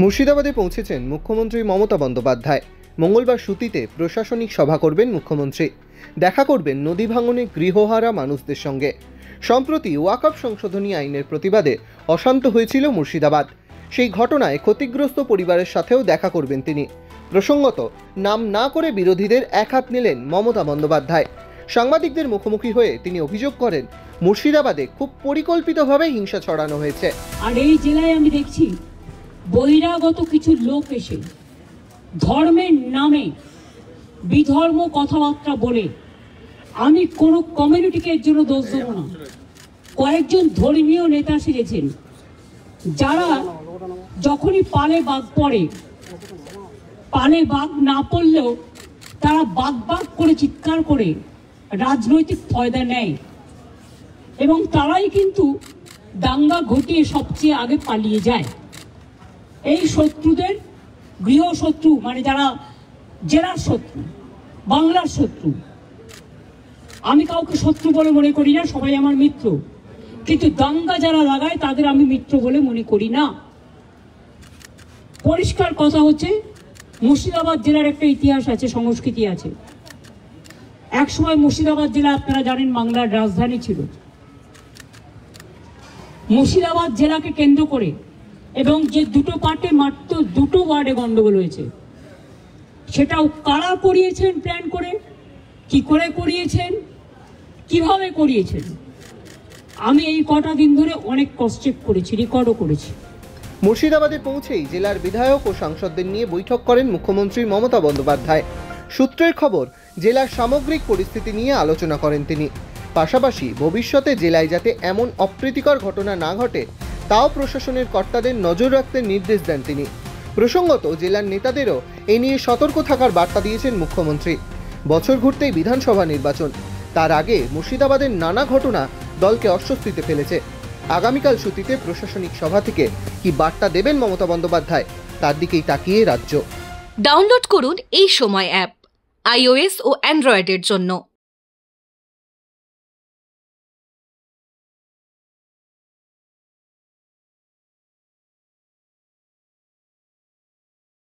মুর্শিদাবাদে পৌঁছেছেন মুখ্যমন্ত্রী মমতা বন্দ্যোপাধ্যায়। মঙ্গলবার সুতিতে প্রশাসনিক সভা করবেন মুখ্যমন্ত্রী। দেখা করবেন নদী ভাঙনে গৃহহারা মানুষদের সঙ্গে। সম্প্রতি ওয়াকফ সংশোধনী আইনের প্রতিবাদে অশান্ত হয়েছিল মুর্শিদাবাদ। সেই ঘটনায় ক্ষতিগ্রস্ত পরিবারের সাথেও দেখা করবেন তিনি। প্রসঙ্গত, নাম না করে বিরোধীদের একহাত নিলেন মমতা বন্দ্যোপাধ্যায়। সাংবাদিকদের মুখোমুখি হয়ে তিনি অভিযোগ করেন, মুর্শিদাবাদে খুব পরিকল্পিতভাবে হিংসা ছড়ানো হয়েছে। আর এই জেলায় আমি দেখছি বহিরাগত কিছু লোক এসে ধর্মের নামে বিধর্ম কথাবার্তা বলে, আমি কোনো কমিউনিটিকে এর জন্য দোষ দেবো না, কয়েকজন ধর্মীয় নেতা সেজেছেন যারা যখনই পালে বাঘ পড়ে, পালে বাঘ না পড়লেও তারা বাঘ বাঘ করে চিৎকার করে রাজনৈতিক ফয়দা নেয় এবং তারাই কিন্তু দাঙ্গা ঘটিয়ে সবচেয়ে আগে পালিয়ে যায়। এই শত্রুদের গৃহশত্রু, মানে যারা জেলার শত্রু, বাংলার শত্রু, আমি কাউকে শত্রু বলে মনে করি না, সবাই আমার মিত্র, কিন্তু দাঙ্গা যারা লাগায় তাদের আমি মিত্র বলে মনে করি না। পরিষ্কার কথা হচ্ছে, মুর্শিদাবাদ জেলার একটা ইতিহাস আছে, সংস্কৃতি আছে। একসময় মুর্শিদাবাদ জেলা, আপনারা জানেন, বাংলার রাজধানী ছিল। মুর্শিদাবাদ জেলাকে কেন্দ্র করে এবং যে দুটো পার্টে মাত্র দুটো ওয়ার্ডে গন্ডগোল হয়েছে, সেটাও কারা করিয়েছেন, প্ল্যান করে, কি করে করিয়েছেন, কিভাবে করিয়েছেন, আমি এই কটা দিন ধরে অনেক ক্রস চেক করেছি, রেকর্ডও করেছি। মুর্শিদাবাদে পৌঁছেই জেলার বিধায়ক ও সাংসদদের নিয়ে বৈঠক করেন মুখ্যমন্ত্রী মমতা বন্দ্যোপাধ্যায়। সূত্রের খবর, জেলার সামগ্রিক পরিস্থিতি নিয়ে আলোচনা করেন তিনি। পাশাপাশি ভবিষ্যতে জেলায় যাতে এমন অপ্রীতিকর ঘটনা না ঘটে তাও প্রশাসনের কর্তাদের নজর রাখতে নির্দেশ দেন তিনি। প্রসঙ্গত, জেলার নেতাদেরও এ নিয়ে সতর্ক থাকার বার্তা দিয়েছেন মুখ্যমন্ত্রী। বছর ঘুরতেই বিধানসভা নির্বাচন, তার আগে মুর্শিদাবাদের নানা ঘটনা দলকে অস্বস্তিতে ফেলেছে। আগামীকাল সুতিতে প্রশাসনিক সভা থেকে কি বার্তা দেবেন মমতা বন্দ্যোপাধ্যায়, তার দিকেই তাকিয়ে রাজ্য। ডাউনলোড করুন এই সময় অ্যাপ, iOS ও অ্যান্ড্রয়েডের জন্য।